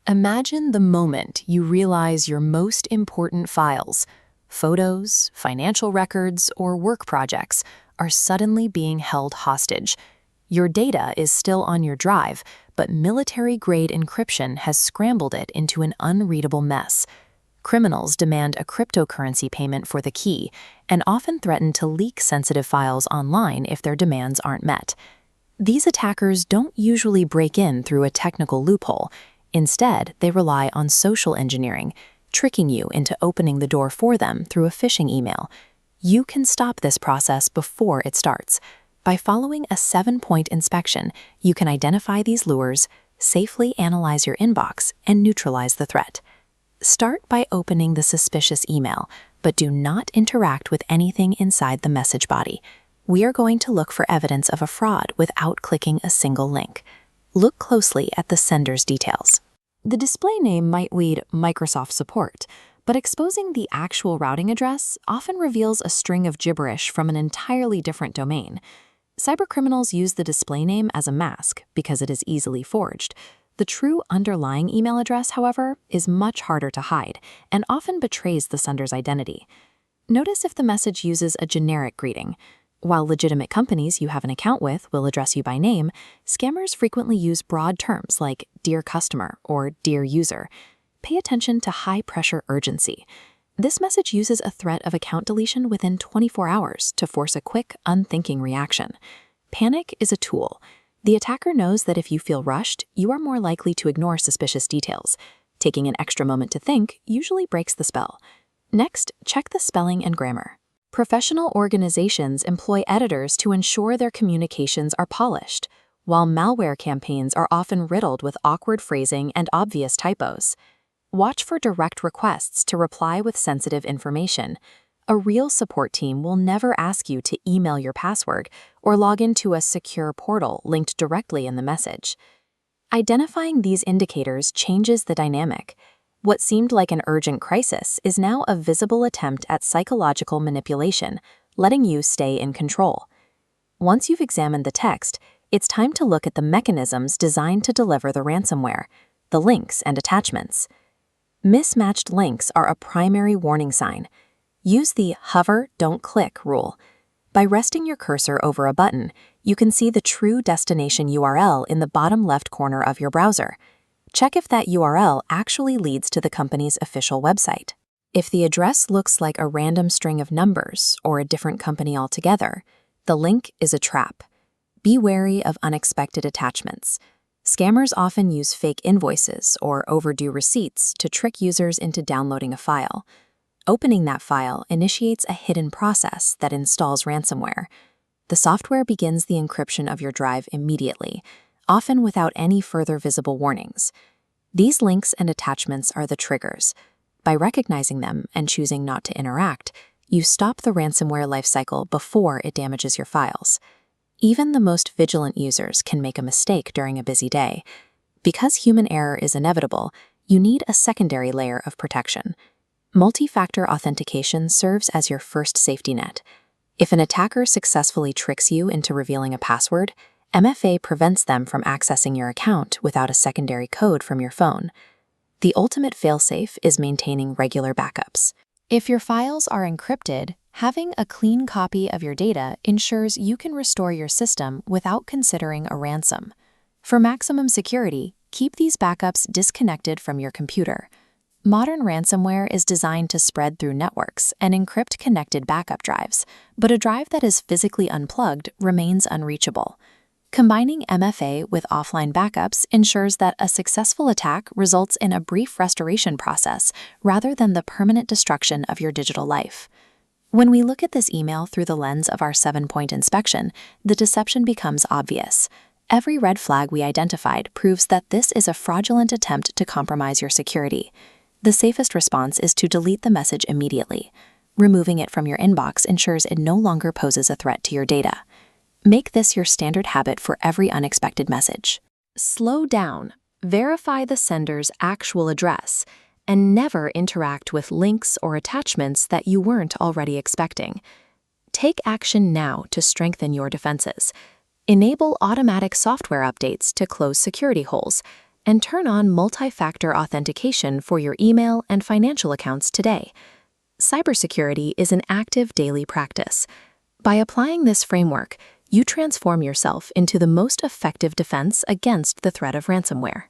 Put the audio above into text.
Imagine the moment you realize your most important files, photos, financial records, or work projects, are suddenly being held hostage. Your data is still on your drive, but military-grade encryption has scrambled it into an unreadable mess. Criminals demand a cryptocurrency payment for the key and often threaten to leak sensitive files online if their demands aren't met. These attackers don't usually break in through a technical loophole. Instead, they rely on social engineering, tricking you into opening the door for them through a phishing email. You can stop this process before it starts. By following a 7-point inspection, you can identify these lures, safely analyze your inbox, and neutralize the threat. Start by opening the suspicious email, but do not interact with anything inside the message body. We are going to look for evidence of a fraud without clicking a single link. Look closely at the sender's details. The display name might read Microsoft Support, but exposing the actual routing address often reveals a string of gibberish from an entirely different domain. Cybercriminals use the display name as a mask because it is easily forged. The true underlying email address, however, is much harder to hide and often betrays the sender's identity. Notice if the message uses a generic greeting. While legitimate companies you have an account with will address you by name, scammers frequently use broad terms like Dear Customer or Dear User. Pay attention to high-pressure urgency. This message uses a threat of account deletion within 24 hours to force a quick, unthinking reaction. Panic is a tool. The attacker knows that if you feel rushed, you are more likely to ignore suspicious details. Taking an extra moment to think usually breaks the spell. Next, check the spelling and grammar. Professional organizations employ editors to ensure their communications are polished, while malware campaigns are often riddled with awkward phrasing and obvious typos. Watch for direct requests to reply with sensitive information. A real support team will never ask you to email your password or log into a secure portal linked directly in the message. Identifying these indicators changes the dynamic. What seemed like an urgent crisis is now a visible attempt at psychological manipulation, letting you stay in control. Once you've examined the text, it's time to look at the mechanisms designed to deliver the ransomware, the links and attachments. Mismatched links are a primary warning sign. Use the hover, don't click rule. By resting your cursor over a button, you can see the true destination URL in the bottom left corner of your browser. Check if that URL actually leads to the company's official website. If the address looks like a random string of numbers or a different company altogether, the link is a trap. Be wary of unexpected attachments. Scammers often use fake invoices or overdue receipts to trick users into downloading a file. Opening that file initiates a hidden process that installs ransomware. The software begins the encryption of your drive immediately, often without any further visible warnings. These links and attachments are the triggers. By recognizing them and choosing not to interact, you stop the ransomware lifecycle before it damages your files. Even the most vigilant users can make a mistake during a busy day. Because human error is inevitable, you need a secondary layer of protection. Multi-factor authentication serves as your first safety net. If an attacker successfully tricks you into revealing a password, MFA prevents them from accessing your account without a secondary code from your phone. The ultimate failsafe is maintaining regular backups. If your files are encrypted, having a clean copy of your data ensures you can restore your system without considering a ransom. For maximum security, keep these backups disconnected from your computer. Modern ransomware is designed to spread through networks and encrypt connected backup drives, but a drive that is physically unplugged remains unreachable. Combining MFA with offline backups ensures that a successful attack results in a brief restoration process rather than the permanent destruction of your digital life. When we look at this email through the lens of our 7-point inspection, the deception becomes obvious. Every red flag we identified proves that this is a fraudulent attempt to compromise your security. The safest response is to delete the message immediately. Removing it from your inbox ensures it no longer poses a threat to your data. Make this your standard habit for every unexpected message. Slow down, verify the sender's actual address, and never interact with links or attachments that you weren't already expecting. Take action now to strengthen your defenses. Enable automatic software updates to close security holes, and turn on multi-factor authentication for your email and financial accounts today. Cybersecurity is an active daily practice. By applying this framework, you transform yourself into the most effective defense against the threat of ransomware.